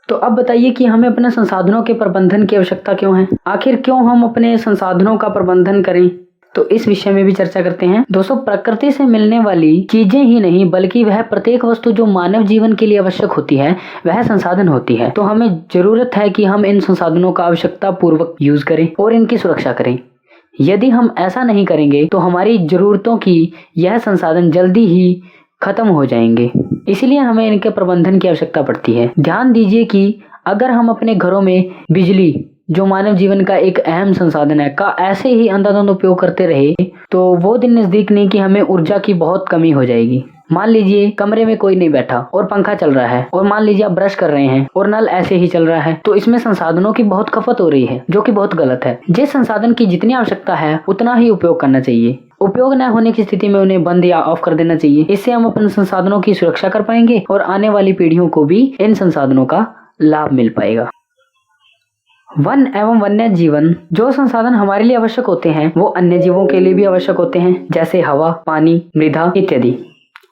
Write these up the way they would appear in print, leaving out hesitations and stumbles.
तो अब बताइए कि हमें अपने संसाधनों के प्रबंधन की आवश्यकता क्यों है? आखिर क्यों हम अपने संसाधनों का प्रबंधन करें? तो इस विषय में भी चर्चा करते हैं। दोस्तों, प्रकृति से मिलने वाली चीजें ही नहीं बल्कि वह प्रत्येक वस्तु जो मानव जीवन के लिए आवश्यक होती है वह संसाधन होती है। तो हमें जरूरत है कि हम इन संसाधनों का आवश्यकता पूर्वक यूज करें और इनकी सुरक्षा करें। यदि हम ऐसा नहीं करेंगे तो हमारी जरूरतों की यह संसाधन जल्दी ही खत्म हो जाएंगे। इसलिए हमें इनके प्रबंधन की आवश्यकता पड़ती है। ध्यान दीजिए कि अगर हम अपने घरों में बिजली, जो मानव जीवन का एक अहम संसाधन है, का ऐसे ही अंधाधुंध उपयोग करते रहे तो वो दिन नजदीक नहीं कि हमें ऊर्जा की बहुत कमी हो जाएगी। मान लीजिए कमरे में कोई नहीं बैठा और पंखा चल रहा है, और मान लीजिए आप ब्रश कर रहे हैं और नल ऐसे ही चल रहा है, तो इसमें संसाधनों की बहुत खपत हो रही है, जो कि बहुत गलत है। जिस संसाधन की जितनी आवश्यकता है उतना ही उपयोग करना चाहिए। उपयोग न होने की स्थिति में उन्हें बंद या ऑफ कर देना चाहिए। इससे हम अपने संसाधनों की सुरक्षा कर पाएंगे और आने वाली पीढ़ियों को भी इन संसाधनों का लाभ मिल पाएगा। वन एवं वन्य जीवन, जो संसाधन हमारे लिए आवश्यक होते हैं वो अन्य जीवों के लिए भी आवश्यक होते हैं, जैसे हवा, पानी, मृदा इत्यादि।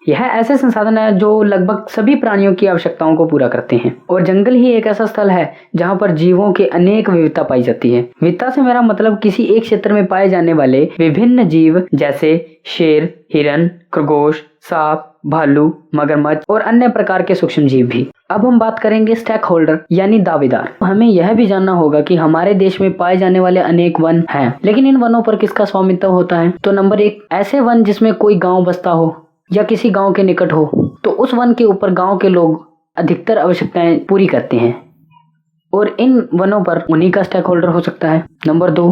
यह ऐसे संसाधन है जो लगभग सभी प्राणियों की आवश्यकताओं को पूरा करते हैं, और जंगल ही एक ऐसा स्थल है जहां पर जीवों के अनेक विविधता पाई जाती है। विविधता से मेरा मतलब किसी एक क्षेत्र में पाए जाने वाले विभिन्न जीव, जैसे शेर, हिरन, खरगोश, सांप, भालू, मगरमच्छ और अन्य प्रकार के सूक्ष्म जीव भी। अब हम बात करेंगे स्टेक होल्डर यानी दावेदार। हमें यह भी जानना होगा कि हमारे देश में पाए जाने वाले अनेक वन हैं, लेकिन इन वनों पर किसका स्वामित्व होता है? तो नंबर 1, ऐसे वन जिसमें कोई गांव बसता हो या किसी गांव के निकट हो, तो उस वन के ऊपर गांव के लोग अधिकतर आवश्यकताएं पूरी करते हैं और इन वनों पर उन्हीं का स्टेक होल्डर हो सकता है। नंबर 2,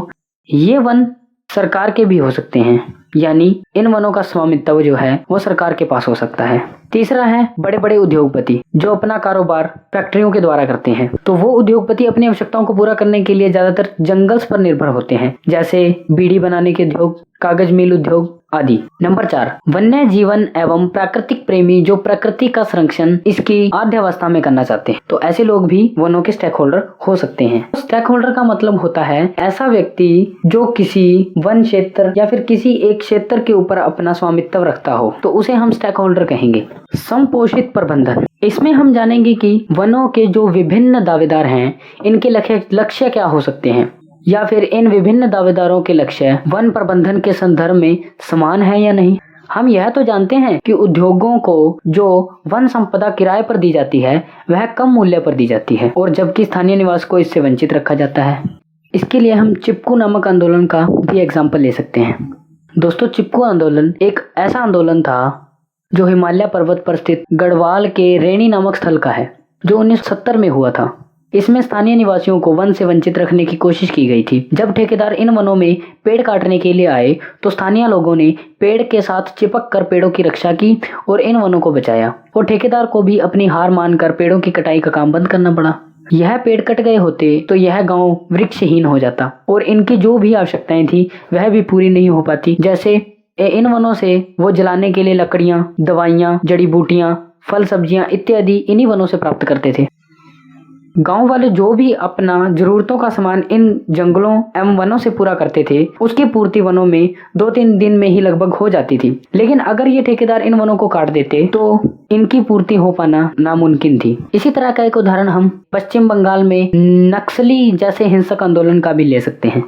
ये वन सरकार के भी हो सकते हैं, यानी इन वनों का स्वामित्व जो है वो सरकार के पास हो सकता है। तीसरा है बड़े बड़े उद्योगपति जो अपना कारोबार फैक्ट्रियों के द्वारा करते हैं। तो वो उद्योगपति अपनी आवश्यकताओं को पूरा करने के लिए ज्यादातर जंगल्स पर निर्भर होते हैं, जैसे बीड़ी बनाने के उद्योग, कागज मिल उद्योग आदि। नंबर 4, वन्य जीवन एवं प्राकृतिक प्रेमी जो प्रकृति का संरक्षण इसकी आद्यावस्था में करना चाहते हैं, तो ऐसे लोग भी वनों के स्टेक होल्डर हो सकते हैं। स्टेक होल्डर का मतलब होता है ऐसा व्यक्ति जो किसी वन क्षेत्र या फिर किसी एक क्षेत्र के ऊपर अपना स्वामित्व रखता हो, तो उसे हम स्टेक होल्डर कहेंगे। संपोषित प्रबंधन, इसमें हम जानेंगे कि वनों के जो विभिन्न दावेदार हैं इनके लक्ष्य क्या हो सकते हैं, या फिर इन विभिन्न दावेदारों के लक्ष्य वन प्रबंधन के संदर्भ में समान है या नहीं। हम यह तो जानते हैं कि उद्योगों को जो वन संपदा किराए पर दी जाती है वह कम मूल्य पर दी जाती है, और जबकि स्थानीय निवास को इससे वंचित रखा जाता है। इसके लिए हम चिपकू नामक आंदोलन का भी एग्जाम्पल ले सकते हैं। दोस्तों, चिपकू आंदोलन एक ऐसा आंदोलन था जो हिमालय पर्वत पर स्थित गढ़वाल के रेणी नामक स्थल का है, जो 1970 में हुआ था। इसमें स्थानीय निवासियों को वन से वंचित रखने की कोशिश की गई थी। जब ठेकेदार इन वनों में पेड़ काटने के लिए आए तो स्थानीय लोगों ने पेड़ के साथ चिपक कर पेड़ों की रक्षा की और इन वनों को बचाया, और ठेकेदार को भी अपनी हार मानकर पेड़ों की कटाई का काम बंद करना पड़ा। यह पेड़ कट गए होते तो यह गांव वृक्षहीन हो जाता और इनकी जो भी आवश्यकताएं थी वह भी पूरी नहीं हो पाती। जैसे इन वनों से वो जलाने के लिए लकड़ियां, दवाइयां, जड़ी बूटियां, फल सब्जियां इत्यादि इन्हीं वनों से प्राप्त करते थे। गांव वाले जो भी अपना जरूरतों का सामान इन जंगलों एवं वनों से पूरा करते थे उसकी पूर्ति वनों में 2-3 दिन में ही लगभग हो जाती थी। लेकिन अगर ये ठेकेदार इन वनों को काट देते तो इनकी पूर्ति हो पाना नामुमकिन थी। इसी तरह का एक उदाहरण हम पश्चिम बंगाल में नक्सली जैसे हिंसक आंदोलन का भी ले सकते हैं।